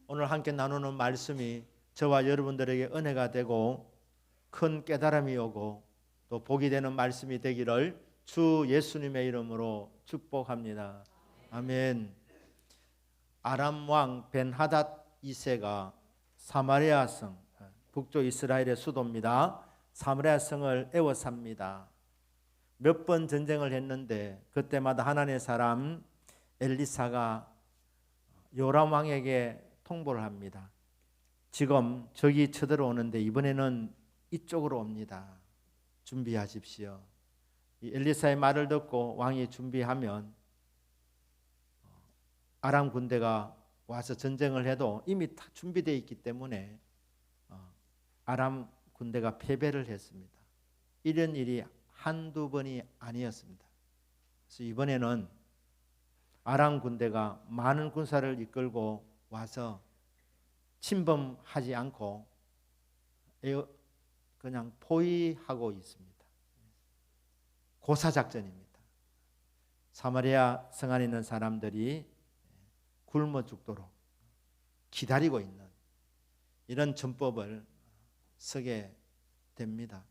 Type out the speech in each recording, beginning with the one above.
오늘 함께 나누는 말씀이 저와 여러분들에게 은혜가 되고 큰 깨달음이 오고 또 복이 되는 말씀이 되기를 주 예수님의 이름으로 축복합니다. 아멘. 아람 왕 벤하닷 2세가 사마리아 성, 북쪽 이스라엘의 수도입니다. 사마리아 성을 에워쌉니다. 몇 번 전쟁을 했는데 그때마다 하나님의 사람 엘리사가 요람 왕에게 통보를 합니다. 지금 적이 쳐들어오는데 이번에는 이쪽으로 옵니다. 준비하십시오. 이 엘리사의 말을 듣고 왕이 준비하면 아람 군대가 와서 전쟁을 해도 이미 다 준비되어 있기 때문에 아람 군대가 패배를 했습니다. 이런 일이 한두 번이 아니었습니다. 그래서 이번에는 아람 군대가 많은 군사를 이끌고 와서 침범하지 않고 그냥 포위하고 있습니다. 고사작전입니다. 사마리아 성 안에 있는 사람들이 굶어 죽도록 기다리고 있는 이런 전법을 쓰게 됩니다.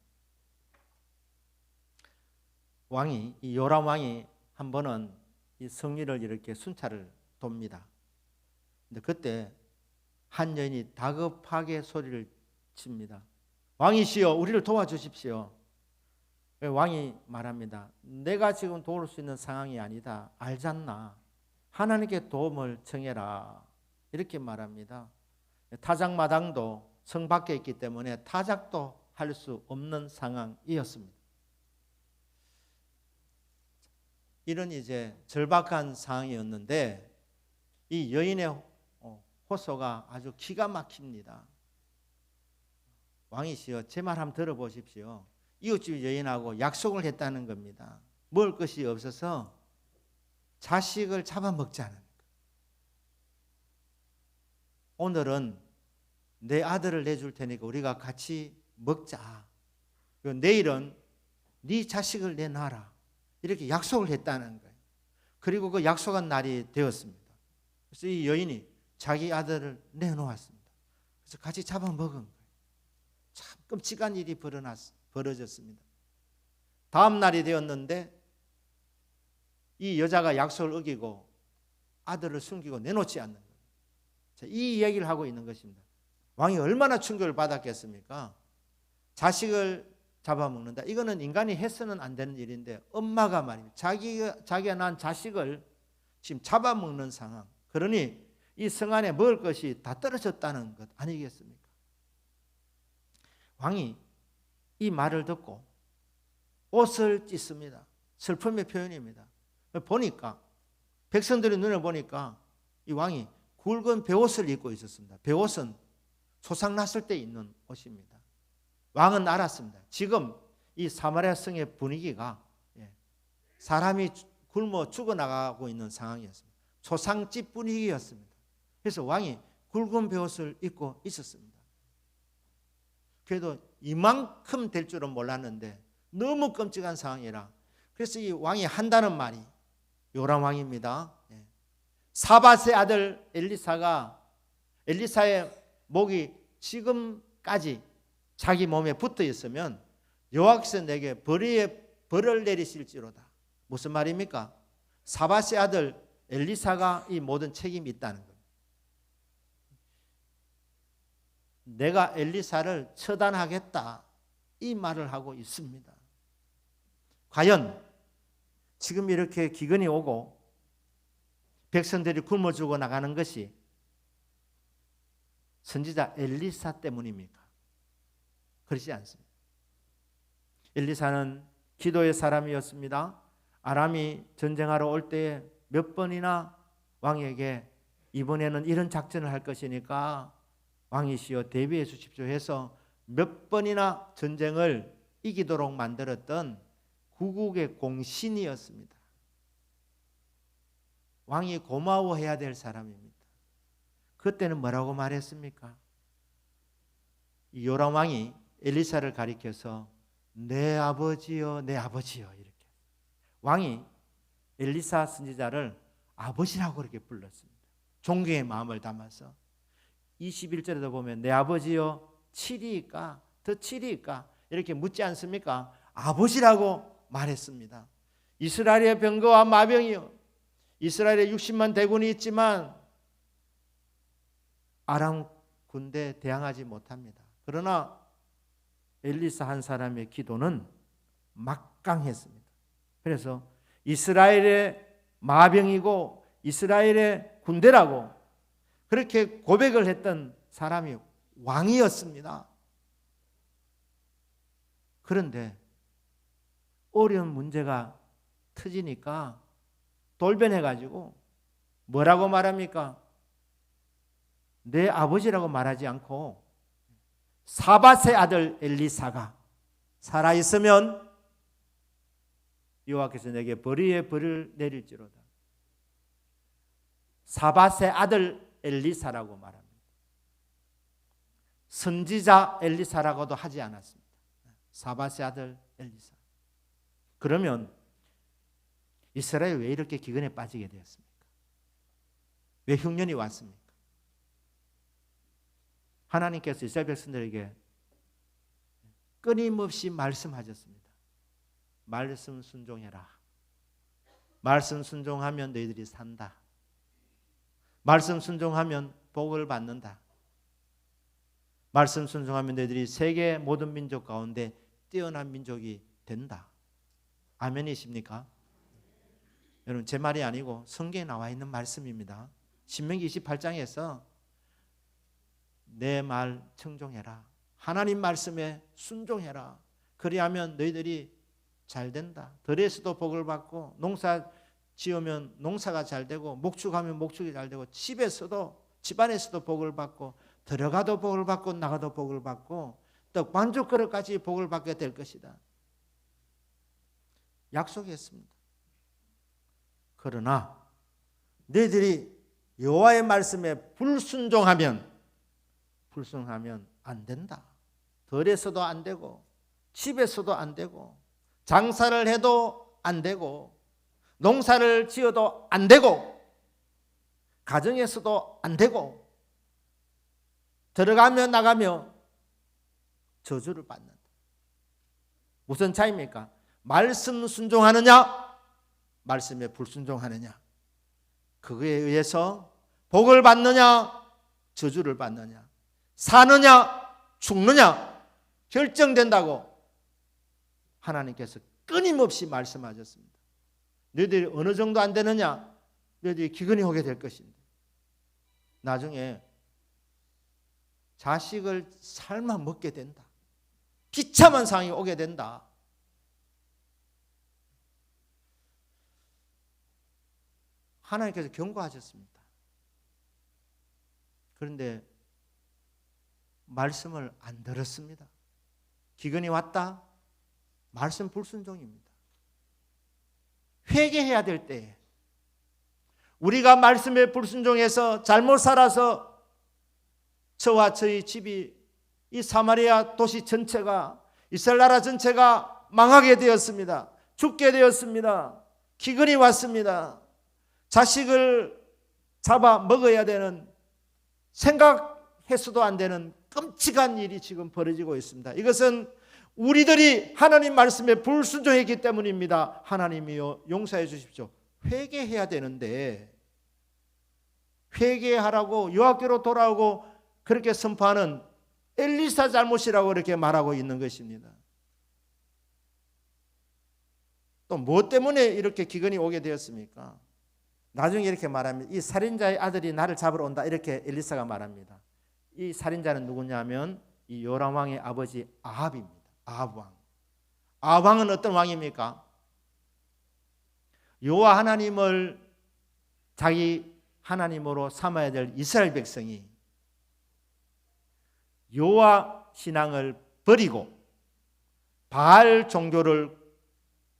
왕이, 이 요람 왕이 한 번은 이 성리를 이렇게 순찰을 돕니다. 근데 그때 한 여인이 다급하게 소리를 칩니다. 왕이시여, 우리를 도와주십시오. 왕이 말합니다. 내가 지금 도울 수 있는 상황이 아니다. 알잖나. 하나님께 도움을 청해라. 이렇게 말합니다. 타작마당도 성 밖에 있기 때문에 타작도 할 수 없는 상황이었습니다. 이런 이제 절박한 상황이었는데 이 여인의 호소가 아주 기가 막힙니다. 왕이시여, 제 말 한번 들어보십시오. 이웃집 여인하고 약속을 했다는 겁니다. 먹을 것이 없어서 자식을 잡아먹자는 거예요. 오늘은 내 아들을 내줄 테니까 우리가 같이 먹자. 그리고 내일은 네 자식을 내놔라. 이렇게 약속을 했다는 거예요. 그리고 그 약속한 날이 되었습니다. 그래서 이 여인이 자기 아들을 내놓았습니다. 그래서 같이 잡아먹은 거예요. 참 끔찍한 일이 벌어졌습니다. 다음 날이 되었는데 이 여자가 약속을 어기고 아들을 숨기고 내놓지 않는 거예요. 이 얘기를 하고 있는 것입니다. 왕이 얼마나 충격을 받았겠습니까? 자식을 잡아먹는다. 이거는 인간이 해서는 안 되는 일인데 엄마가 말입니다. 자기가 낳은 자식을 지금 잡아먹는 상황. 그러니 이 성 안에 먹을 것이 다 떨어졌다는 것 아니겠습니까? 왕이 이 말을 듣고 옷을 찢습니다. 슬픔의 표현입니다. 보니까 백성들의 눈을 보니까 이 왕이 굵은 베옷을 입고 있었습니다. 베옷은 소상났을 때 입는 옷입니다. 왕은 알았습니다. 지금 이 사마리아 성의 분위기가 사람이 굶어 죽어나가고 있는 상황이었습니다. 초상집 분위기였습니다. 그래서 왕이 굵은 베옷을 입고 있었습니다. 그래도 이만큼 될 줄은 몰랐는데 너무 끔찍한 상황이라 그래서 이 왕이 한다는 말이 요람 왕입니다. 사밧의 아들 엘리사의 목이 지금까지 자기 몸에 붙어 있으면 여호와께서 내게 벌을 내리실지로다. 무슨 말입니까? 사밧의 아들 엘리사가 이 모든 책임이 있다는 겁니다. 내가 엘리사를 처단하겠다 이 말을 하고 있습니다. 과연 지금 이렇게 기근이 오고 백성들이 굶어 죽어 나가는 것이 선지자 엘리사 때문입니까? 그렇지 않습니다. 엘리사는 기도의 사람이었습니다. 아람이 전쟁하러 올 때 몇 번이나 왕에게 이번에는 이런 작전을 할 것이니까 왕이시여 대비해 주십시오 해서 몇 번이나 전쟁을 이기도록 만들었던 구국의 공신이었습니다. 왕이 고마워해야 될 사람입니다. 그때는 뭐라고 말했습니까? 이 요람 왕이 엘리사를 가리켜서 내 아버지여 내 아버지여 이렇게 왕이 엘리사 선지자를 아버지라고 그렇게 불렀습니다. 존경의 마음을 담아서 21절에도 보면 내 아버지여 칠이니까 더 칠이니까 이렇게 묻지 않습니까? 아버지라고 말했습니다. 이스라엘의 병거와 마병이요, 이스라엘에 60만 대군이 있지만 아람 군대에 대항하지 못합니다. 그러나 엘리사 한 사람의 기도는 막강했습니다. 그래서 이스라엘의 마병이고 이스라엘의 군대라고 그렇게 고백을 했던 사람이 왕이었습니다. 그런데 어려운 문제가 터지니까 돌변해가지고 뭐라고 말합니까? 내 아버지라고 말하지 않고 사밧의 아들 엘리사가 살아있으면 여호와께서 내게 벌이의 벌을 내릴지로다. 사밧의 아들 엘리사라고 말합니다. 선지자 엘리사라고도 하지 않았습니다. 사밧의 아들 엘리사. 그러면 이스라엘 왜 이렇게 기근에 빠지게 되었습니까? 왜 흉년이 왔습니까? 하나님께서 이스라엘 백성들에게 끊임없이 말씀하셨습니다. 말씀 순종해라. 말씀 순종하면 너희들이 산다. 말씀 순종하면 복을 받는다. 말씀 순종하면 너희들이 세계 모든 민족 가운데 뛰어난 민족이 된다. 아멘이십니까? 여러분 제 말이 아니고 성경에 나와 있는 말씀입니다. 신명기 28장에서 내 말 청종해라. 하나님 말씀에 순종해라. 그리하면 너희들이 잘 된다. 들에서도 복을 받고 농사 지으면 농사가 잘 되고 목축하면 목축이 잘 되고 집안에서도 복을 받고 들어가도 복을 받고 나가도 복을 받고 또 반죽 그릇까지 복을 받게 될 것이다. 약속했습니다. 그러나 너희들이 여호와의 말씀에 불순종하면 안 된다. 들에서도 안 되고 집에서도 안 되고 장사를 해도 안 되고 농사를 지어도 안 되고 가정에서도 안 되고 들어가며 나가며 저주를 받는다. 무슨 차이입니까? 말씀 순종하느냐 말씀에 불순종하느냐 그거에 의해서 복을 받느냐 저주를 받느냐 사느냐 죽느냐 결정된다고 하나님께서 끊임없이 말씀하셨습니다. 너희들이 어느 정도 안 되느냐 너희들이 기근이 오게 될 것인데 나중에 자식을 삶아 먹게 된다. 비참한 상황이 오게 된다. 하나님께서 경고하셨습니다. 그런데 말씀을 안 들었습니다. 기근이 왔다. 말씀 불순종입니다. 회개해야 될 때에 우리가 말씀에 불순종해서 잘못 살아서 저와 저희 집이 이 사마리아 도시 전체가 이스라엘 나라 전체가 망하게 되었습니다. 죽게 되었습니다. 기근이 왔습니다. 자식을 잡아 먹어야 되는 생각해서도 안 되는 끔찍한 일이 지금 벌어지고 있습니다. 이것은 우리들이 하나님 말씀에 불순종했기 때문입니다. 하나님이요 용서해 주십시오. 회개해야 되는데 회개하라고 여호와께로 돌아오고 그렇게 선포하는 엘리사 잘못이라고 이렇게 말하고 있는 것입니다. 또 무엇 때문에 이렇게 기근이 오게 되었습니까? 나중에 이렇게 말합니다. 이 살인자의 아들이 나를 잡으러 온다 이렇게 엘리사가 말합니다. 이 살인자는 누구냐면 이 요람 왕의 아버지 아합입니다. 아합 왕. 아합 왕은 어떤 왕입니까? 여호와 하나님을 자기 하나님으로 삼아야 될 이스라엘 백성이 여호와 신앙을 버리고 바알 종교를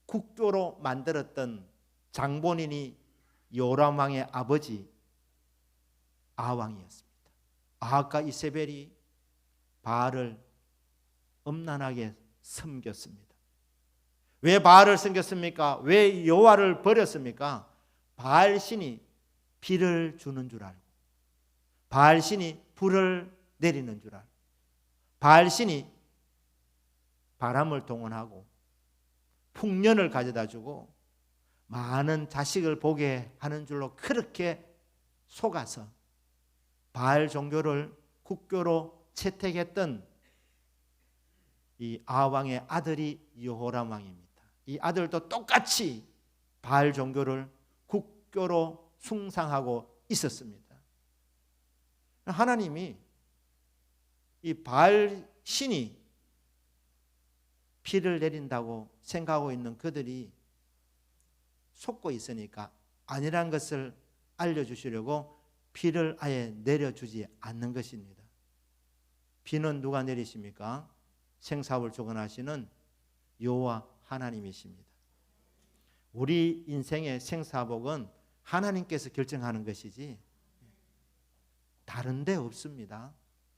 국교로 만들었던 장본인이 요람 왕의 아버지 아합 왕이었습니다. 아합과 이세벨이 바알을 엄란하게 섬겼습니다. 왜 바알을 섬겼습니까? 왜 여호와를 버렸습니까? 바알 신이 비를 주는 줄 알고 바알 신이 불을 내리는 줄 알고 바알신이 바람을 동원하고 풍년을 가져다 주고 많은 자식을 보게 하는 줄로 그렇게 속아서 바알 종교를 국교로 채택했던 이 아왕의 아들이 여호람 왕입니다. 이 아들도 똑같이 바알 종교를 국교로 숭상하고 있었습니다. 하나님이 이 바알 신이 비를 내린다고 생각하고 있는 그들이 속고 있으니까 아니란 것을 알려주시려고 비를 아예 내려주지 않는 것입니다. 비는 누가 내리십니까? 생사를 주관하시는 여호와 하나님이십니다. 우리 인생의 생사복은 하나님께서 결정하는 것이지 다른 데 없습니다.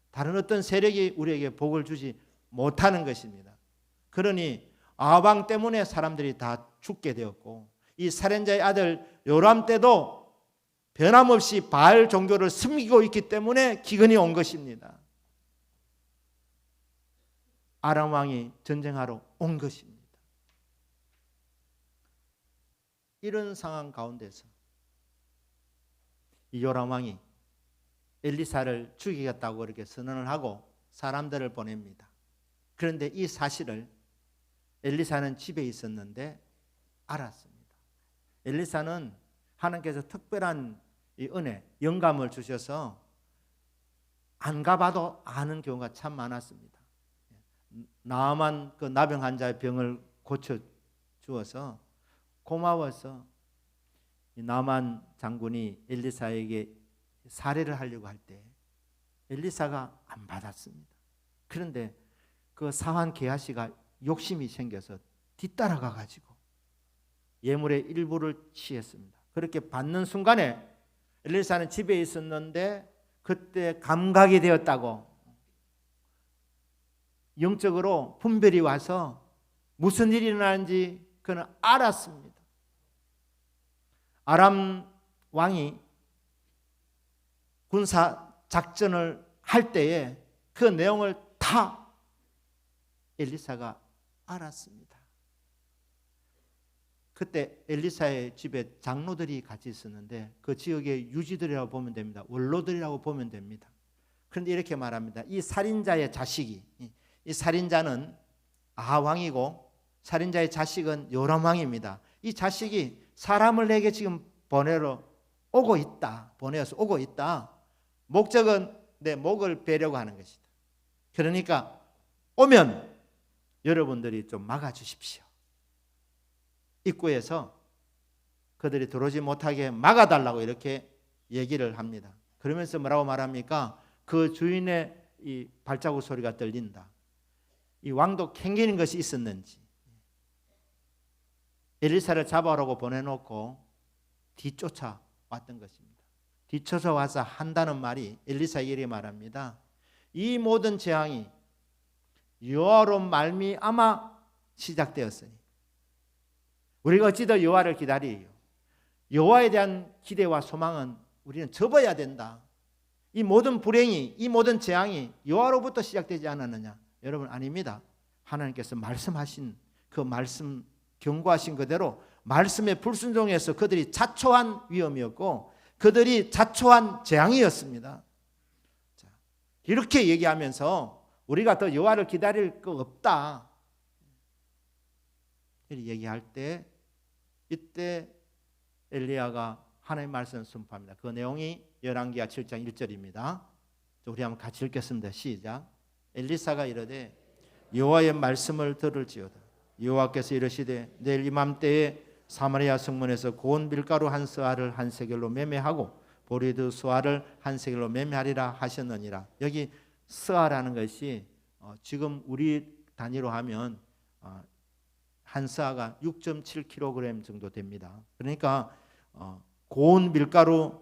다른 어떤 세력이 우리에게 복을 주지 못하는 것입니다. 그러니 아방 때문에 사람들이 다 죽게 되었고 이 살인자의 아들 요람 때도 변함없이 바알 종교를 숨기고 있기 때문에 기근이 온 것입니다. 아람 왕이 전쟁하러 온 것입니다. 이런 상황 가운데서 이 요람 왕이 엘리사를 죽이겠다고 그렇게 선언을 하고 사람들을 보냅니다. 그런데 이 사실을 엘리사는 집에 있었는데 알았습니다. 엘리사는 하나님께서 특별한 이 은혜, 영감을 주셔서 안 가봐도 아는 경우가 참 많았습니다. 나아만 그 나병 환자의 병을 고쳐 주어서 고마워서 나아만 장군이 엘리사에게 사례를 하려고 할 때 엘리사가 안 받았습니다. 그런데 그 사환 게하시가 욕심이 생겨서 뒤따라가 가지고 예물의 일부를 취했습니다. 그렇게 받는 순간에 엘리사는 집에 있었는데 그때 감각이 되었다고 영적으로 분별이 와서 무슨 일이 일어나는지 그는 알았습니다. 아람 왕이 군사 작전을 할 때에 그 내용을 다 엘리사가 알았습니다. 그때 엘리사의 집에 장로들이 같이 있었는데 그 지역의 유지들이라고 보면 됩니다. 원로들이라고 보면 됩니다. 그런데 이렇게 말합니다. 이 살인자의 자식이, 이 살인자는 아하왕이고 살인자의 자식은 요람왕입니다. 이 자식이 사람을 내게 지금 보내서 오고 있다. 목적은 내 목을 베려고 하는 것이다. 그러니까 오면 여러분들이 좀 막아주십시오. 입구에서 그들이 들어오지 못하게 막아달라고 이렇게 얘기를 합니다. 그러면서 뭐라고 말합니까? 그 주인의 이 발자국 소리가 들린다. 이 왕도 캥기는 것이 있었는지 엘리사를 잡아오라고 보내놓고 뒤쫓아 왔던 것입니다. 뒤쳐서 와서 한다는 말이 엘리사에게 이렇게 말합니다. 이 모든 재앙이 여호와로 말미암아 시작되었으니 우리가 어찌더 여호와를 기다리요. 여호와에 대한 기대와 소망은 우리는 접어야 된다. 이 모든 불행이, 이 모든 재앙이 여호와로부터 시작되지 않았느냐? 여러분 아닙니다. 하나님께서 말씀하신 그 말씀 경고하신 그대로 말씀에 불순종해서 그들이 자초한 위험이었고 그들이 자초한 재앙이었습니다. 자, 이렇게 얘기하면서 우리가 더 여호와를 기다릴 거 없다. 이렇게 얘기할 때 이때 엘리야가 하나님의 말씀을 선포합니다. 그 내용이 열왕기하 7장 1절입니다. 우리 한번 같이 읽겠습니다. 시작. 엘리사가 이르되 여호와의 말씀을 들을지어다. 여호와께서 이르시되 내일 이맘때에 사마리아 성문에서 고운 밀가루 한 서아를 한 세겔로 매매하고 보리두 서아를 한 세겔로 매매하리라 하셨느니라. 여기 서아라는 것이 지금 우리 단위로 하면 한 서아가 6.7kg 정도 됩니다. 그러니까 고운 밀가루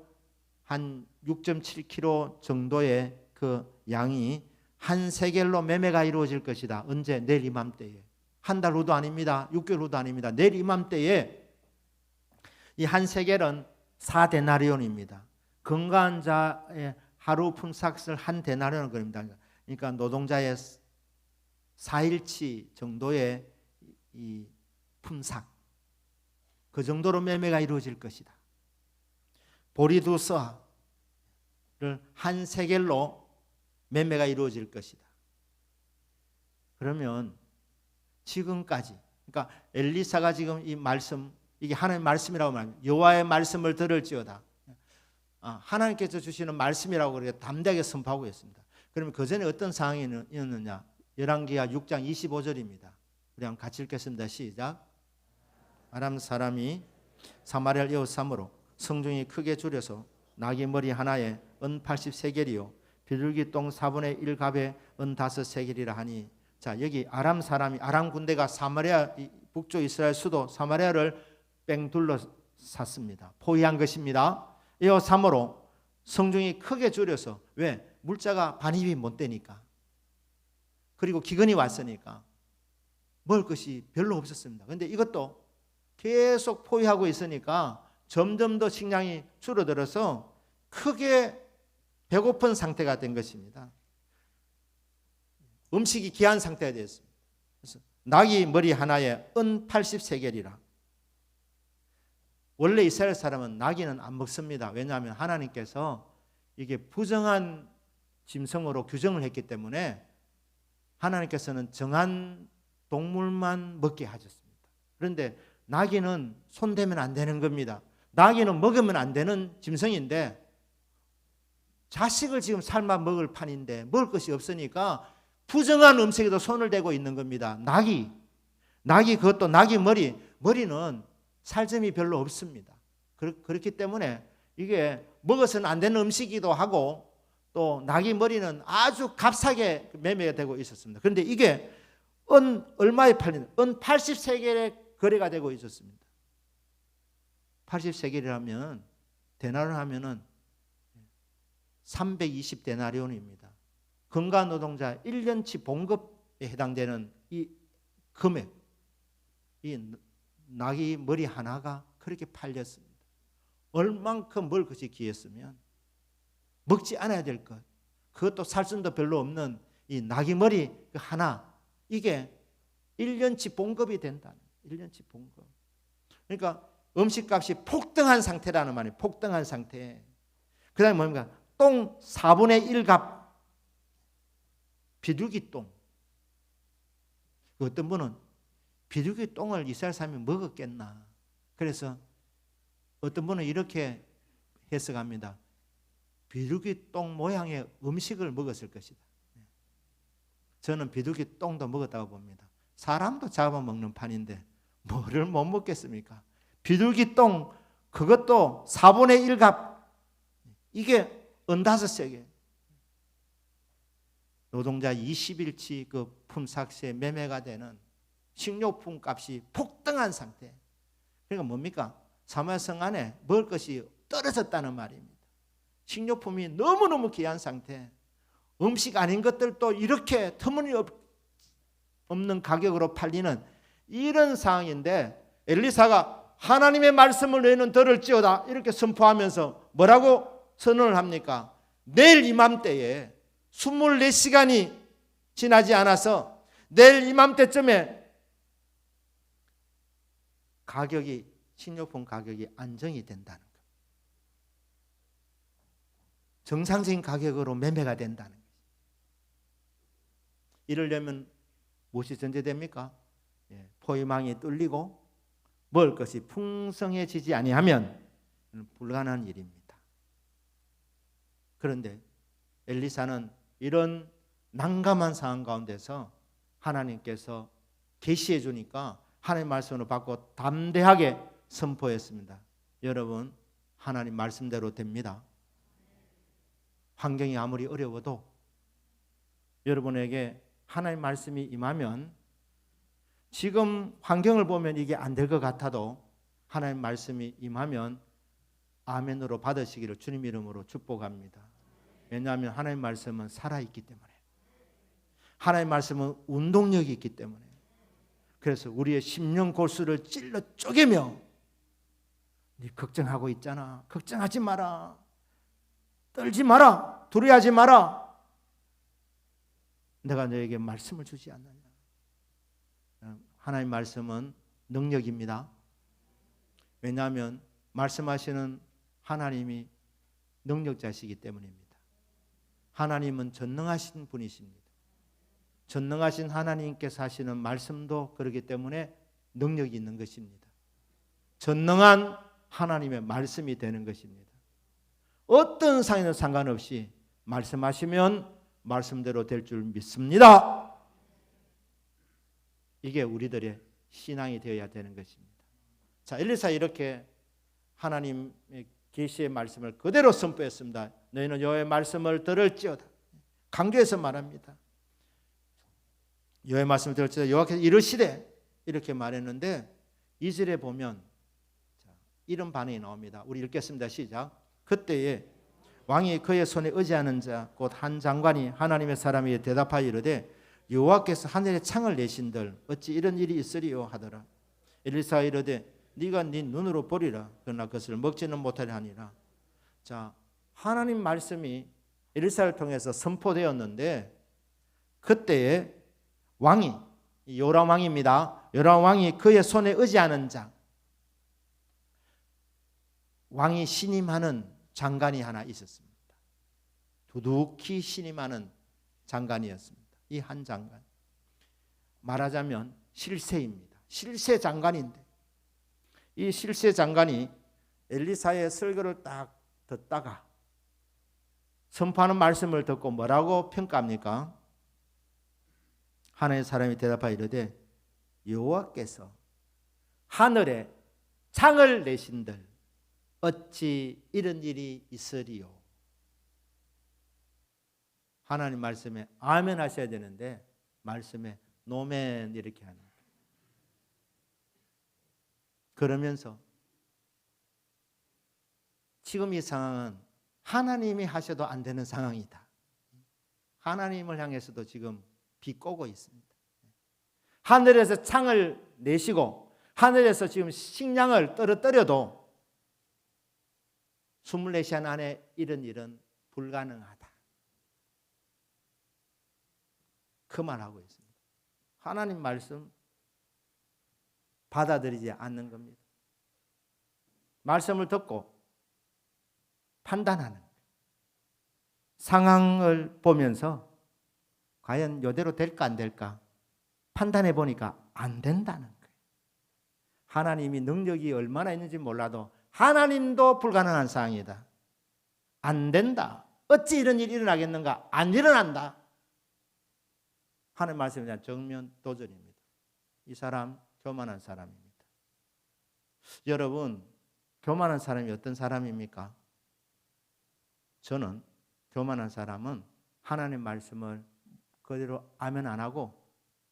한 6.7kg 정도의 그 양이 한 세겔로 매매가 이루어질 것이다. 언제? 내일 이맘때에. 한 달 후도 아닙니다. 6개월 후도 아닙니다. 내일 이맘때에 이 한 세겔은 4데나리온입니다. 건강한 자의 하루 품삯을 한 데나리온 겁니다. 그러니까 노동자의 4일치 정도의 이 품삯, 그 정도로 매매가 이루어질 것이다. 보리 2서를 한 세겔로 매매가 이루어질 것이다. 그러면 지금까지, 그러니까 엘리사가 지금 이 말씀, 이게 하나님의 말씀이라고 말합니다. 여호와의 말씀을 들을지어다. 하나님께서 주시는 말씀이라고 그렇게 담대하게 선포하고 있습니다. 그러면 그 전에 어떤 상황이었느냐? 열왕기하 6장 25절입니다. 우리 한번 같이 읽겠습니다. 시작. 아람 사람이 사마리아를 에워싸므로 성중이 크게 줄여서 나귀 머리 하나에 은 80세겔이요 비둘기 똥 4분의 1갑에 은 5세겔이라 하니. 자, 여기 아람 사람이, 아람 군대가 사마리아, 북쪽 이스라엘 수도 사마리아를 뺑 둘러쌌습니다. 포위한 것입니다. 에워싸므로 성중이 크게 줄여서, 왜? 물자가 반입이 못 되니까, 그리고 기근이 왔으니까 먹을 것이 별로 없었습니다. 그런데 이것도 계속 포위하고 있으니까 점점 더 식량이 줄어들어서 크게 배고픈 상태가 된 것입니다. 음식이 귀한 상태가 되었습니다. 그래서 나귀 머리 하나에 은 80세겔이라. 원래 이스라엘 사람은 나귀는 안 먹습니다. 왜냐하면 하나님께서 이게 부정한 짐승으로 규정을 했기 때문에 하나님께서는 정한 동물만 먹게 하셨습니다. 그런데 나귀는 손대면 안 되는 겁니다. 나귀는 먹으면 안 되는 짐승인데 자식을 지금 삶아 먹을 판인데 먹을 것이 없으니까 부정한 음식에도 손을 대고 있는 겁니다. 나귀 그것도 나귀 머리는 살점이 별로 없습니다. 그렇기 때문에 이게 먹어서는 안 되는 음식이기도 하고 또 나귀 머리는 아주 값싸게 매매가 되고 있었습니다. 그런데 이게 얼마에 팔리는? 80세겔에 거래가 되고 있었습니다. 80세겔이라면 데나리온 하면은 320데나리온입니다. 건강 노동자 1년치 봉급에 해당되는 이 금액, 이 나귀 머리 하나가 그렇게 팔렸습니다. 얼만큼 먹을 것이 귀했으면 먹지 않아야 될 것, 그것도 살순도 별로 없는 이 나귀 머리 하나, 이게 1년치 봉급이 된다는, 1년치 봉급. 그러니까 음식값이 폭등한 상태라는 말이에요. 폭등한 상태. 그 다음에 뭡니까? 똥 4분의 1갑, 비둘기 똥. 어떤 분은 비둘기 똥을 이스라엘 사람이 먹었겠나. 그래서 어떤 분은 이렇게 해석합니다. 비둘기 똥 모양의 음식을 먹었을 것이다. 저는 비둘기 똥도 먹었다고 봅니다. 사람도 잡아먹는 판인데 뭐를 못 먹겠습니까? 비둘기 똥, 그것도 4분의 1갑, 이게 은5세겔. 노동자 20일치 그 품삯에 매매가 되는 식료품 값이 폭등한 상태. 그러니까 뭡니까? 사마성 안에 먹을 것이 떨어졌다는 말입니다. 식료품이 너무너무 귀한 상태. 음식 아닌 것들도 이렇게 터무니없는 가격으로 팔리는 이런 상황인데 엘리사가 하나님의 말씀을 너희는 들을지어다 이렇게 선포하면서 뭐라고 선언을 합니까? 내일 이맘때에 24시간이 지나지 않아서 내일 이맘때쯤에 가격이, 식료품 가격이 안정이 된다는 것. 정상적인 가격으로 매매가 된다는 것. 이러려면 무엇이 전제됩니까? 포위망이 뚫리고 먹을 것이 풍성해지지 아니하면 불가능한 일입니다. 그런데 엘리사는 이런 난감한 상황 가운데서 하나님께서 계시해 주니까 하나님 말씀으로 받고 담대하게 선포했습니다. 여러분, 하나님 말씀대로 됩니다. 환경이 아무리 어려워도 여러분에게 하나님 말씀이 임하면, 지금 환경을 보면 이게 안 될 것 같아도 하나님 말씀이 임하면 아멘으로 받으시기를 주님 이름으로 축복합니다. 왜냐하면 하나님 말씀은 살아있기 때문에, 하나님 말씀은 운동력이 있기 때문에, 그래서 우리의 심령 골수를 찔러 쪼개며 네 걱정하고 있잖아, 걱정하지 마라, 떨지 마라, 두려워하지 마라. 내가 너에게 말씀을 주지 않느냐. 하나님 말씀은 능력입니다. 왜냐하면 말씀하시는 하나님이 능력자시기 때문입니다. 하나님은 전능하신 분이십니다. 전능하신 하나님께서 하시는 말씀도 그렇기 때문에 능력이 있는 것입니다. 전능한 하나님의 말씀이 되는 것입니다. 어떤 상황에도 상관없이 말씀하시면 말씀대로 될 줄 믿습니다. 이게 우리들의 신앙이 되어야 되는 것입니다. 자, 엘리사 이렇게 하나님의 계시의 말씀을 그대로 선포했습니다. 너희는 여호와의 말씀을 들을지어다. 강조해서 말합니다. 여호와의 말씀을 들을지어다. 여호와께서 이르시되 이렇게 말했는데 2절에 보면 이런 반응이 나옵니다. 우리 읽겠습니다. 시작. 그때에 왕이 그의 손에 의지하는 자 곧 한 장관이 하나님의 사람에게 대답하여 이르되 여호와께서 하늘에 창을 내신들 어찌 이런 일이 있으리요 하더라. 엘리사가 이르되 네가 네 눈으로 보리라. 그러나 그것을 먹지는 못하려 하니라. 자, 하나님 말씀이 엘리사를 통해서 선포되었는데 그때에 왕이 요람 왕입니다. 요람 왕이 그의 손에 의지하는 자, 왕이 신임하는 장관이 하나 있었습니다. 두둑히 신임하는 장관이었습니다. 이 한 장관, 말하자면 실세입니다. 실세 장관인데 이 실세 장관이 엘리사의 설교를 딱 듣다가 선포하는 말씀을 듣고 뭐라고 평가합니까? 하나님의 사람이 대답하여 이르되 여호와께서 하늘에 창을 내신들 어찌 이런 일이 있으리요. 하나님 말씀에 아멘 하셔야 되는데 말씀에 노멘 이렇게 하는 거예요. 그러면서 지금 이 상황은 하나님이 하셔도 안 되는 상황이다. 하나님을 향해서도 지금 비꼬고 있습니다. 하늘에서 창을 내시고 하늘에서 지금 식량을 떨어뜨려도 24시간 안에 이런 일은 불가능하다. 그 말하고 있습니다. 하나님 말씀 받아들이지 않는 겁니다. 말씀을 듣고 판단하는 거예요. 상황을 보면서 과연 이대로 될까 안 될까 판단해 보니까 안 된다는 거예요. 하나님이 능력이 얼마나 있는지 몰라도 하나님도 불가능한 상황이다. 안 된다. 어찌 이런 일이 일어나겠는가? 안 일어난다. 하나님 말씀에 대한 정면 도전입니다. 이 사람 교만한 사람입니다. 여러분, 교만한 사람이 어떤 사람입니까? 저는 교만한 사람은 하나님 말씀을 그대로 아멘 안 하고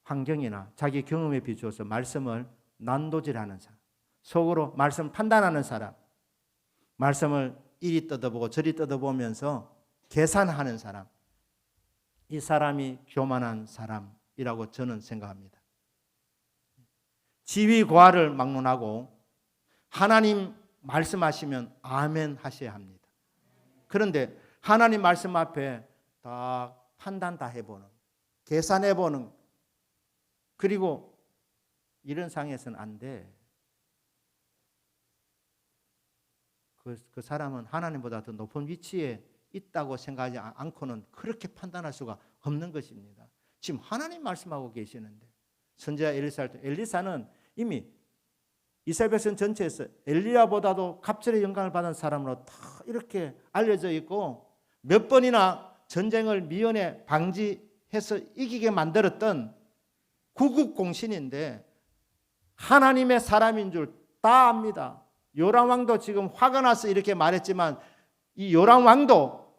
환경이나 자기 경험에 비추어서 말씀을 난도질하는 사람, 속으로 말씀 판단하는 사람, 말씀을 이리 뜯어보고 저리 뜯어보면서 계산하는 사람, 이 사람이 교만한 사람이라고 저는 생각합니다. 지위 고하를 막론하고 하나님 말씀하시면 아멘 하셔야 합니다. 그런데 하나님 말씀 앞에 다 판단 다 해보는, 계산해보는, 그리고 이런 상황에서는 안 돼. 그 사람은 하나님보다 더 높은 위치에 있다고 생각하지 않고는 그렇게 판단할 수가 없는 것입니다. 지금 하나님 말씀하고 계시는데 선지자 엘리사는 이미 이스라엘 백성 전체에서 엘리야보다도 갑절의 영광을 받은 사람으로 다 이렇게 알려져 있고 몇 번이나 전쟁을 미연에 방지해서 이기게 만들었던 구국공신인데 하나님의 사람인 줄 다 압니다. 요람 왕도 지금 화가 나서 이렇게 말했지만 이 요람 왕도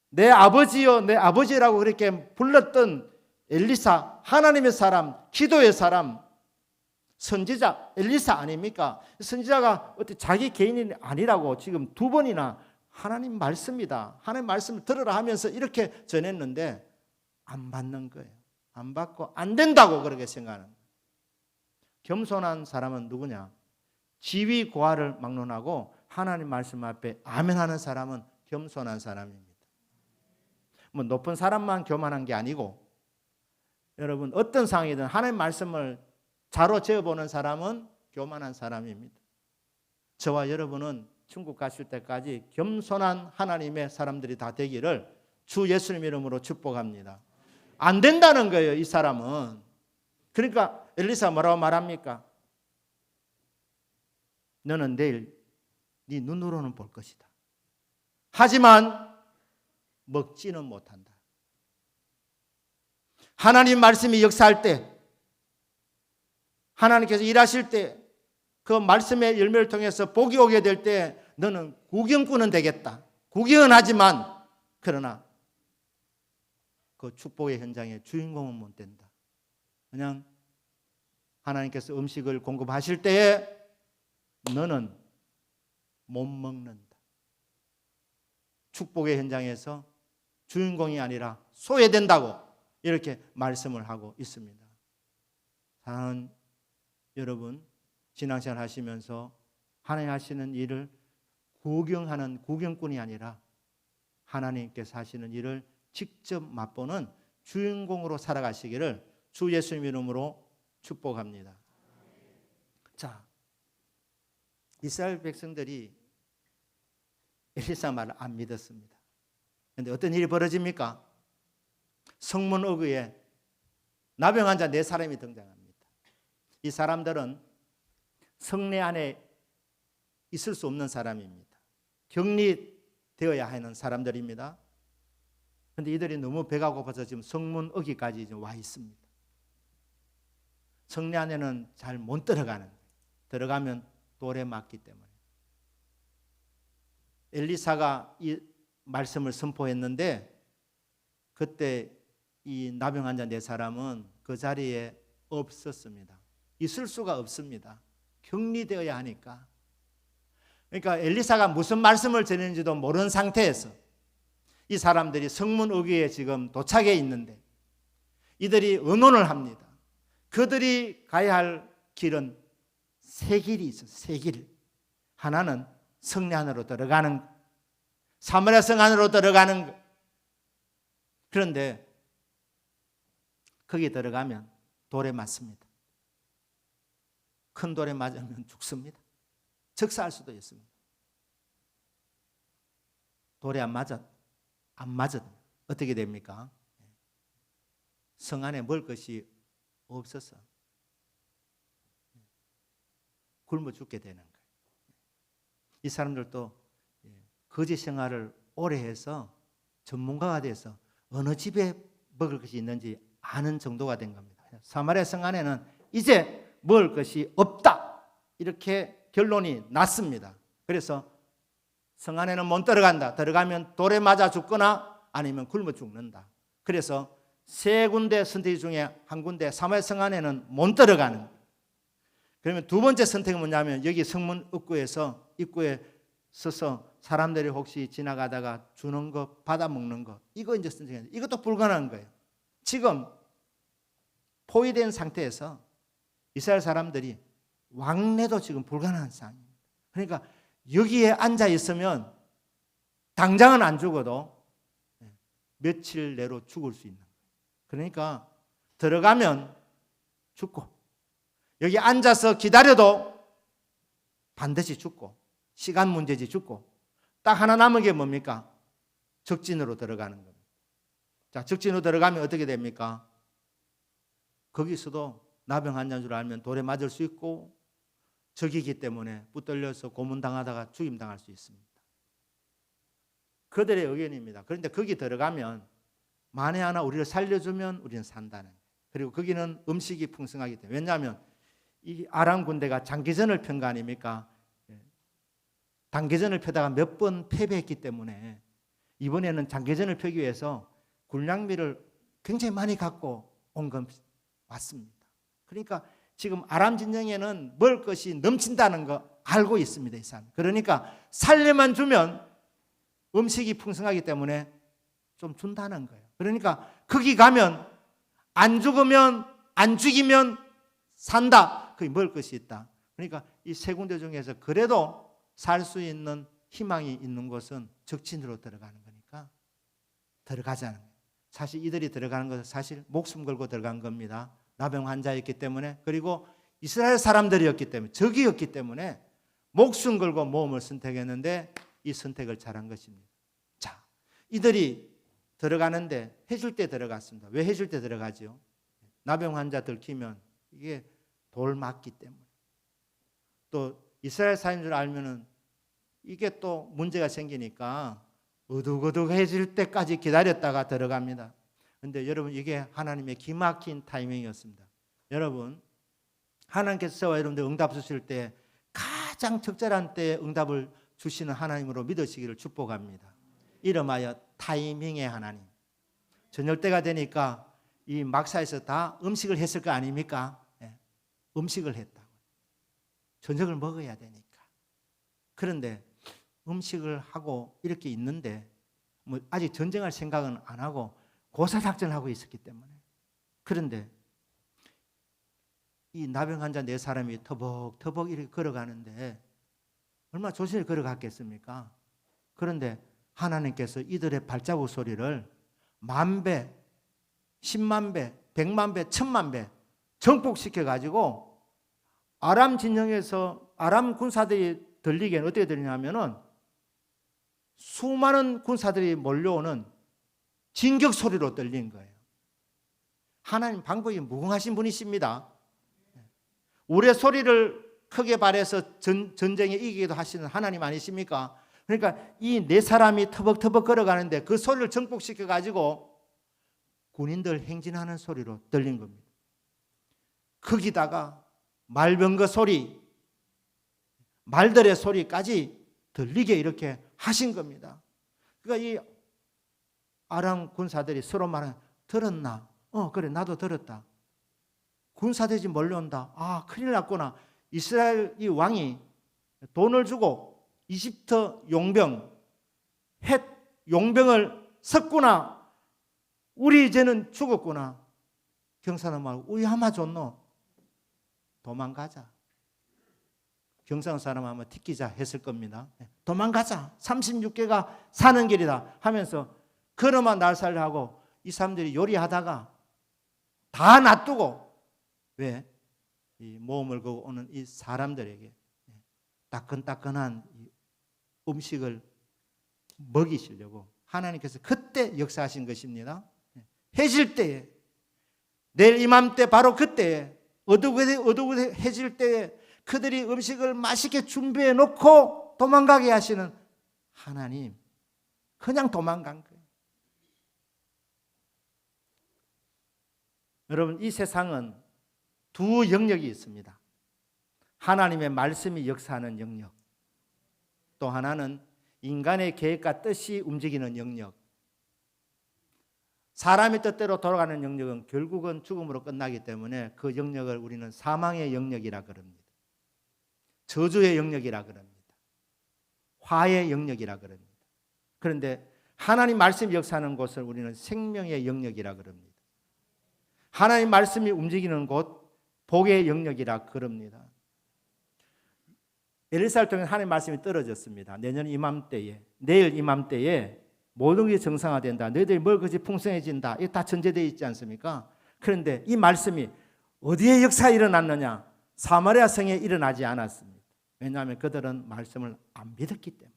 내 아버지여 내 아버지라고 그렇게 불렀던 엘리사, 하나님의 사람, 기도의 사람, 선지자 엘리사 아닙니까? 선지자가 어떻게 자기 개인이 아니라고 지금 두 번이나 하나님 말씀이다, 하나님 말씀을 들으라 하면서 이렇게 전했는데 안 받는 거예요. 안 받고 안 된다고 그렇게 생각하는 거예요. 겸손한 사람은 누구냐? 지위 고하를 막론하고 하나님 말씀 앞에 아멘하는 사람은 겸손한 사람입니다. 뭐 높은 사람만 교만한 게 아니고 여러분 어떤 상황이든 하나님의 말씀을 자로 재어보는 사람은 교만한 사람입니다. 저와 여러분은 천국 가실 때까지 겸손한 하나님의 사람들이 다 되기를 주 예수님 이름으로 축복합니다. 안 된다는 거예요, 이 사람은. 그러니까 엘리사 뭐라고 말합니까? 너는 내일 네 눈으로는 볼 것이다. 하지만 먹지는 못한다. 하나님 말씀이 역사할 때, 하나님께서 일하실 때, 그 말씀의 열매를 통해서 복이 오게 될 때 너는 구경꾼은 되겠다. 구경은 하지만 그러나 그 축복의 현장의 주인공은 못 된다. 그냥 하나님께서 음식을 공급하실 때에 너는 못 먹는다. 축복의 현장에서 주인공이 아니라 소외된다고 이렇게 말씀을 하고 있습니다. 사랑하는 여러분, 신앙생활 하시면서 하나님 하시는 일을 구경하는 구경꾼이 아니라 하나님께서 하시는 일을 직접 맛보는 주인공으로 살아가시기를 주 예수님 이름으로 축복합니다. 자, 이스라엘 백성들이 엘리사 말을 안 믿었습니다. 그런데 어떤 일이 벌어집니까? 성문 어귀에 나병 환자 4사람이 등장합니다. 이 사람들은 성내 안에 있을 수 없는 사람입니다. 격리되어야 하는 사람들입니다. 그런데 이들이 너무 배가 고파서 지금 성문 어귀까지 와 있습니다. 성내 안에는 잘 못 들어가는 거예요. 들어가면 돌에 맞기 때문에. 엘리사가 이 말씀을 선포했는데 그때 이 나병 환자 4사람은 그 자리에 없었습니다. 있을 수가 없습니다. 격리되어야 하니까. 그러니까 엘리사가 무슨 말씀을 전했는지도 모르는 상태에서 이 사람들이 성문 어귀에 지금 도착해 있는데 이들이 의논을 합니다. 그들이 가야 할 길은 3길이 있어요. 3길. 하나는 성내 안으로 들어가는 것, 사마리아 성 안으로 들어가는 것. 그런데 거기 들어가면 돌에 맞습니다. 큰 돌에 맞으면 죽습니다. 즉사할 수도 있습니다. 돌에 안 맞은 어떻게 됩니까? 성 안에 먹을 것이 없어서 굶어 죽게 되는 거예요. 이 사람들도 거지 생활을 오래 해서 전문가가 돼서 어느 집에 먹을 것이 있는지 아는 정도가 된 겁니다. 사마리아 성 안에는 이제 먹을 것이 없다. 이렇게 결론이 났습니다. 그래서 성 안에는 못 들어간다. 들어가면 돌에 맞아 죽거나 아니면 굶어 죽는다. 그래서 3군데 선택 중에 한 군데 사마리아 성 안에는 못 들어가는 거예요. 그러면 두 번째 선택은 뭐냐면 여기 성문 입구에 서서 사람들이 혹시 지나가다가 주는 거 받아 먹는 거, 이거 이제 선택해야 돼. 이것도 불가능한 거예요. 지금 포위된 상태에서 이스라엘 사람들이 왕래도 지금 불가능한 상황입니다. 그러니까 여기에 앉아 있으면 당장은 안 죽어도 며칠 내로 죽을 수 있는 거예요. 그러니까 들어가면 죽고 여기 앉아서 기다려도 반드시 죽고 시간 문제지 죽고 딱 하나 남은 게 뭡니까? 적진으로 들어가는 겁니다. 자, 적진으로 들어가면 어떻게 됩니까? 거기서도 나병 환자인 줄 알면 돌에 맞을 수 있고 적이기 때문에 붙들려서 고문당하다가 죽임당할 수 있습니다. 그들의 의견입니다. 그런데 거기 들어가면 만에 하나 우리를 살려주면 우리는 산다는 거예요. 그리고 거기는 음식이 풍성하기 때문에. 왜냐하면 이 아람 군대가 장기전을 편 거 아닙니까? 단계전을 펴다가 몇 번 패배했기 때문에 이번에는 장기전을 펴기 위해서 군량미를 굉장히 많이 갖고 온 건 맞습니다. 그러니까 지금 아람 진영에는 먹을 것이 넘친다는 거 알고 있습니다, 이 사람. 그러니까 살려만 주면 음식이 풍성하기 때문에 좀 준다는 거예요. 그러니까 거기 가면 안 죽으면 안 죽이면 산다. 거기 먹을 것이 있다. 그러니까 이 3군데 중에서 그래도 살 수 있는 희망이 있는 곳은 적진으로 들어가는 거니까 들어가자는 거예요. 사실 이들이 들어가는 것은 사실 목숨 걸고 들어간 겁니다. 나병 환자였기 때문에, 그리고 이스라엘 사람들이었기 때문에, 적이었기 때문에 목숨 걸고 모험을 선택했는데 이 선택을 잘한 것입니다. 자, 이들이 들어가는데 해줄 때 들어갔습니다. 왜 해줄 때 들어가죠? 나병 환자 들키면 이게 돌 맞기 때문에, 또 이스라엘 사람인 줄 알면은 이게 또 문제가 생기니까 어둑어둑해질 때까지 기다렸다가 들어갑니다. 그런데 여러분, 이게 하나님의 기막힌 타이밍이었습니다. 여러분, 하나님께서 여러분들 응답 주실 때 가장 적절한 때에 응답을 주시는 하나님으로 믿으시기를 축복합니다. 이름하여 타이밍의 하나님. 저녁 때가 되니까 이 막사에서 다 음식을 했을 거 아닙니까? 네. 음식을 했다고. 저녁을 먹어야 되니까. 그런데 음식을 하고 이렇게 있는데 뭐 아직 전쟁할 생각은 안 하고 고사작전을 하고 있었기 때문에. 그런데 이 나병 환자 네 사람이 터벅터벅 이렇게 걸어가는데 얼마나 조심히 걸어갔겠습니까? 그런데 하나님께서 이들의 발자국 소리를 10,000배, 100,000배, 100,000배, 1,000,000배 정복시켜가지고 아람 진영에서 아람 군사들이 들리기에는 어떻게 들리냐면은 수많은 군사들이 몰려오는 진격 소리로 들린 거예요. 하나님 방법이 무궁하신 분이십니다. 우리의 소리를 크게 발해서 전쟁에 이기기도 하시는 하나님 아니십니까? 그러니까 이 네 사람이 터벅터벅 걸어가는데 그 소리를 정복시켜 가지고 군인들 행진하는 소리로 들린 겁니다. 거기다가 말병거 소리, 말들의 소리까지 들리게 이렇게 하신 겁니다. 그러니까 이 아람 군사들이 서로 말하는, 들었나? 그래, 나도 들었다. 군사들이 지금 몰려온다. 아, 큰일 났구나. 이스라엘 이 왕이 돈을 주고 이집트 용병, 헷 용병을 섰구나. 우리 이제는 죽었구나. 경사는 말고, 우리 하마 좋노. 도망가자. 경상 사람 아마 티키자 했을 겁니다. 도망가자. 36개가 사는 길이다 하면서 걸어만 날 살려 하고 이 사람들이 요리하다가 다 놔두고, 왜? 이 모험을 거고 오는 이 사람들에게 따끈따끈한 음식을 먹이시려고 하나님께서 그때 역사하신 것입니다. 해질 때에, 내일 이맘때 바로 그때에, 어둑어둑해질 때에 그들이 음식을 맛있게 준비해 놓고 도망가게 하시는 하나님, 그냥 도망간 거예요. 여러분, 이 세상은 두 영역이 있습니다. 하나님의 말씀이 역사하는 영역, 또 하나는 인간의 계획과 뜻이 움직이는 영역. 사람의 뜻대로 돌아가는 영역은 결국은 죽음으로 끝나기 때문에 그 영역을 우리는 사망의 영역이라 그럽니다. 저주의 영역이라 그럽니다. 화의 영역이라 그럽니다. 그런데 하나님 말씀이 역사하는 곳을 우리는 생명의 영역이라 그럽니다. 하나님 말씀이 움직이는 곳, 복의 영역이라 그럽니다. 엘리사를 통해 하나님 말씀이 떨어졌습니다. 내년 이맘때에, 내일 이맘때에 모든 게 정상화된다. 너희들이 먹을 것이 풍성해진다. 이게 다 전제되어 있지 않습니까? 그런데 이 말씀이 어디에 역사가 일어났느냐? 사마리아 성에 일어나지 않았습니다. 왜냐하면 그들은 말씀을 안 믿었기 때문에,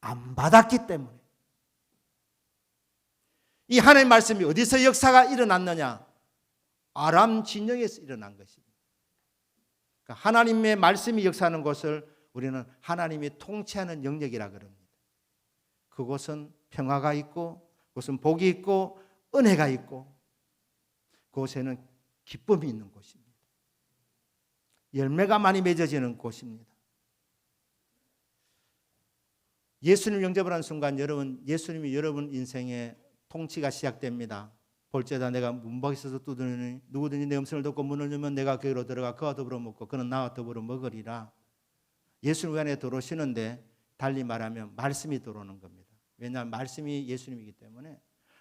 안 받았기 때문에. 이 하나님 말씀이 어디서 역사가 일어났느냐? 아람 진영에서 일어난 것입니다. 그러니까 하나님의 말씀이 역사하는 곳을 우리는 하나님이 통치하는 영역이라 그럽니다. 그곳은 평화가 있고, 그곳은 복이 있고, 은혜가 있고, 그곳에는 기쁨이 있는 곳입니다. 열매가 많이 맺어지는 곳입니다. 예수님 영접을 하는 순간 여러분, 예수님이 여러분 인생의 통치가 시작됩니다. 볼지어다 내가 문밖에 있어서 두드리니 누구든지 내 음성을 듣고 문을 열면 내가 그로 들어가 그와 더불어 먹고 그는 나와 더불어 먹으리라. 예수님 안에 들어오시는데 달리 말하면 말씀이 들어오는 겁니다. 왜냐하면 말씀이 예수님이기 때문에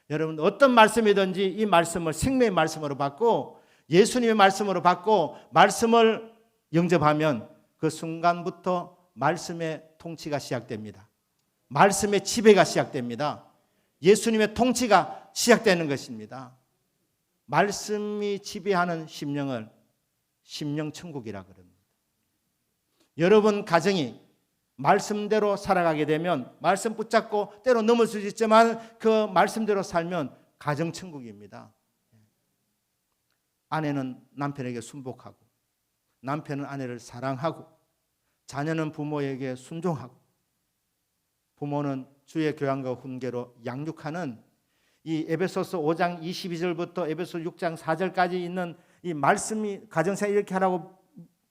여러분 어떤 말씀이든지 이 말씀을 생명의 말씀으로 받고 예수님의 말씀으로 받고 말씀을 영접하면 그 순간부터 말씀의 통치가 시작됩니다. 말씀의 지배가 시작됩니다. 예수님의 통치가 시작되는 것입니다. 말씀이 지배하는 심령을 심령천국이라 그럽니다. 여러분 가정이 말씀대로 살아가게 되면 말씀 붙잡고 때로 넘을 수 있지만 그 말씀대로 살면 가정천국입니다. 아내는 남편에게 순복하고 남편은 아내를 사랑하고 자녀는 부모에게 순종하고 부모는 주의 교양과 훈계로 양육하는 이 에베소서 5장 22절부터 에베소 6장 4절까지 있는 이 말씀이 가정생활 이렇게 하라고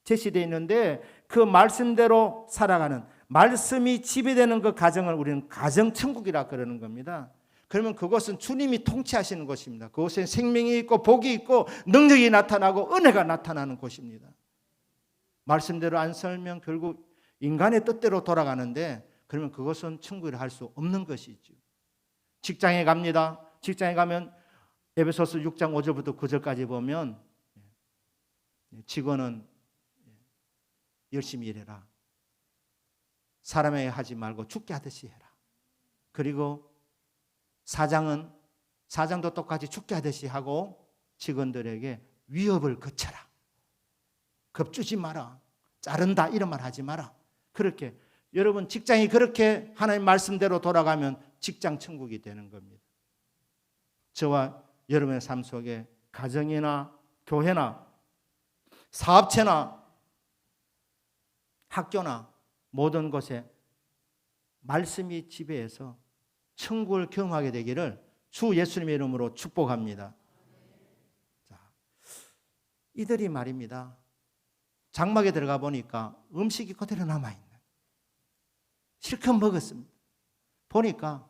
제시되어 있는데 그 말씀대로 살아가는 말씀이 지배되는 그 가정을 우리는 가정천국이라 그러는 겁니다. 그러면 그것은 주님이 통치하시는 곳입니다. 그곳에 생명이 있고 복이 있고 능력이 나타나고 은혜가 나타나는 곳입니다. 말씀대로 안 살면 결국 인간의 뜻대로 돌아가는데 그러면 그것은 천국이라 할 수 없는 것이죠. 직장에 갑니다. 직장에 가면 에베소서 6장 5절부터 9절까지 보면 직원은 열심히 일해라. 사람에게 하지 말고 죽게 하듯이 해라. 그리고 사장도 똑같이 죽게 하듯이 하고 직원들에게 위협을 거쳐라. 겁주지 마라. 자른다 이런 말 하지 마라. 그렇게 여러분 직장이 그렇게 하나님 말씀대로 돌아가면 직장 천국이 되는 겁니다. 저와 여러분의 삶 속에 가정이나 교회나 사업체나 학교나 모든 곳에 말씀이 지배해서 천국을 경험하게 되기를 주 예수님의 이름으로 축복합니다. 자, 이들이 말입니다. 장막에 들어가 보니까 음식이 그대로 남아있는 실컷 먹었습니다. 보니까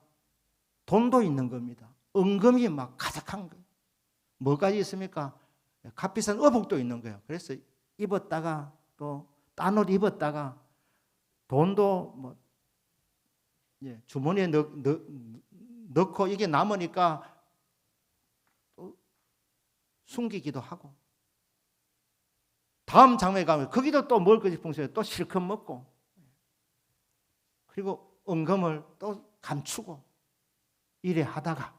돈도 있는 겁니다. 은금이 막 가득한 거예요. 뭐까지 있습니까? 값비싼 의복도 있는 거예요. 그래서 입었다가 또 딴 옷 입었다가 돈도 뭐 주머니에 넣고 이게 남으니까 또 숨기기도 하고 다음 장소에 가면 거기도 또 먹을 것이 풍성해서 또 실컷 먹고 그리고 은금을 또 감추고 이래 하다가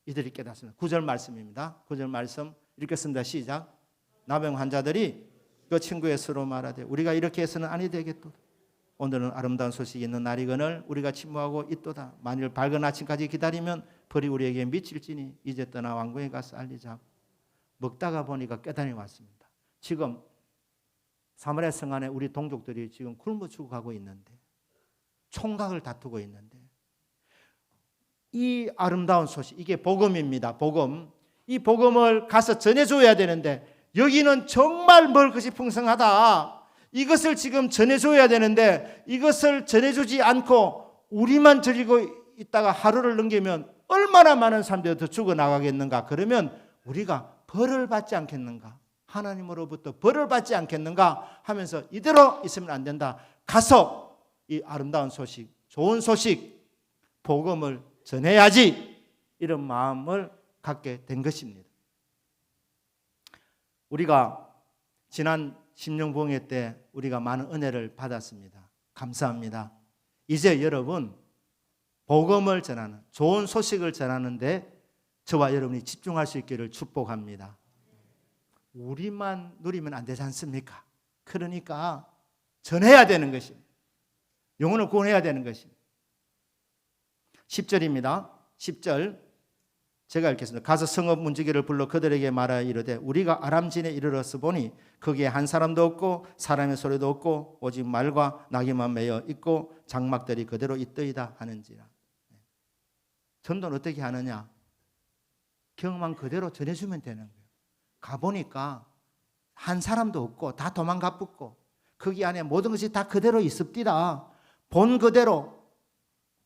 이들이 깨닫습니다. 9절 말씀입니다. 9절 말씀 읽겠습니다. 시작. 나병 환자들이 그 친구의 서로 말하되 우리가 이렇게 해서는 아니 되겠도다. 오늘은 아름다운 소식이 있는 날이거늘 우리가 침묵하고 있도다. 만일 밝은 아침까지 기다리면 벌이 우리에게 미칠지니 이제 떠나 왕궁에 가서 알리자. 먹다가 보니까 깨달음이 왔습니다. 지금 사마리아 성 안에 우리 동족들이 지금 굶어 죽어가고 있는데 총각을 다투고 있는데 이 아름다운 소식, 이게 복음입니다. 복음. 이 복음을 가서 전해줘야 되는데 여기는 정말 먹을 것이 풍성하다. 이것을 지금 전해줘야 되는데 이것을 전해주지 않고 우리만 즐기고 있다가 하루를 넘기면 얼마나 많은 사람들이 더 죽어나가겠는가. 그러면 우리가 벌을 받지 않겠는가. 하나님으로부터 벌을 받지 않겠는가 하면서 이대로 있으면 안 된다. 가서 이 아름다운 소식, 좋은 소식, 복음을 전해야지 이런 마음을 갖게 된 것입니다. 우리가 지난 심령봉회 때 우리가 많은 은혜를 받았습니다. 감사합니다. 이제 여러분 복음을 전하는 좋은 소식을 전하는데 저와 여러분이 집중할 수 있기를 축복합니다. 우리만 누리면 안 되지 않습니까? 그러니까 전해야 되는 것입니다. 영혼을 구원해야 되는 것입니다. 10절입니다. 10절 제가 읽겠습니다. 가서 성읍 문지기를 불러 그들에게 말하여 이르되 우리가 아람진에 이르러서 보니 거기에 한 사람도 없고 사람의 소리도 없고 오직 말과 나귀만 매여 있고 장막들이 그대로 있더이다 하는지라. 전도는 어떻게 하느냐? 경험한 그대로 전해주면 되는 거예요. 가보니까 한 사람도 없고 다 도망가 붙고 거기 안에 모든 것이 다 그대로 있습니다. 본 그대로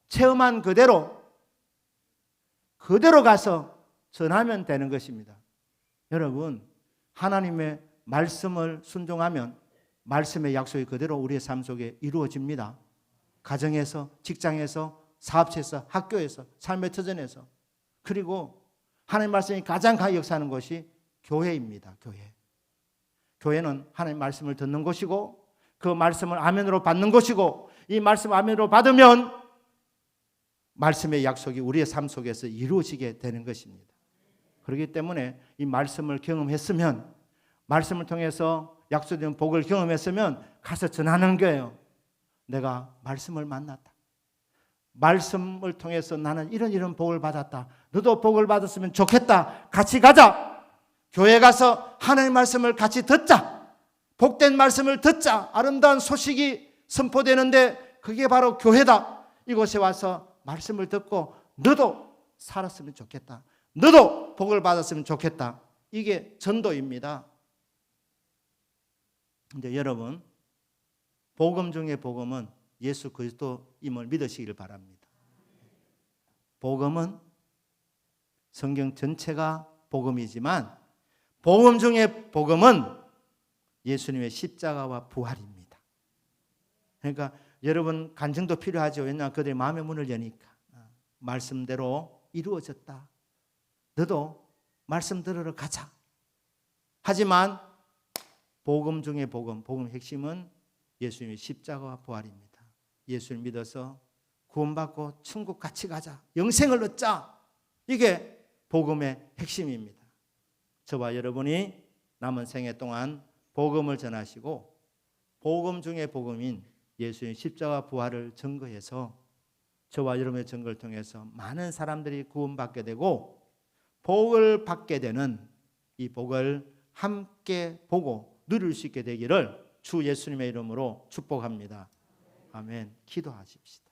체험한 그대로 가서 전하면 되는 것입니다. 여러분 하나님의 말씀을 순종하면 말씀의 약속이 그대로 우리의 삶 속에 이루어집니다. 가정에서, 직장에서, 사업체에서, 학교에서, 삶의 터전에서. 그리고 하나님 말씀이 가장 강하게 역사하는 것이 교회입니다. 교회는 하나님 말씀을 듣는 곳이고 그 말씀을 아멘으로 받는 곳이고 이 말씀을 아멘으로 받으면 말씀의 약속이 우리의 삶 속에서 이루어지게 되는 것입니다. 그렇기 때문에 이 말씀을 경험했으면, 말씀을 통해서 약속된 복을 경험했으면 가서 전하는 거예요. 내가 말씀을 만났다. 말씀을 통해서 나는 이런 복을 받았다. 너도 복을 받았으면 좋겠다. 같이 가자. 교회 가서 하나님의 말씀을 같이 듣자. 복된 말씀을 듣자. 아름다운 소식이 선포되는데 그게 바로 교회다. 이곳에 와서 말씀을 듣고 너도 살았으면 좋겠다. 너도 복을 받았으면 좋겠다. 이게 전도입니다. 근데 여러분, 복음 중에 복음은 예수 그리스도임을 믿으시기를 바랍니다. 복음은 성경 전체가 복음이지만 복음 중에 복음은 예수님의 십자가와 부활입니다. 그러니까 여러분 간증도 필요하죠. 왜냐하면 그들의 마음의 문을 여니까. 말씀대로 이루어졌다. 너도 말씀 들으러 가자. 하지만 복음 중에 복음의 핵심은 예수님의 십자가와 부활입니다. 예수를 믿어서 구원받고 천국 같이 가자. 영생을 얻자. 이게 복음의 핵심입니다. 저와 여러분이 남은 생애 동안 복음을 전하시고 복음 중에 복음인 예수님 십자가 부활을 증거해서 저와 여러분의 증거를 통해서 많은 사람들이 구원받게 되고 복을 받게 되는 이 복을 함께 보고 누릴 수 있게 되기를 주 예수님의 이름으로 축복합니다. 아멘. 기도하십시다.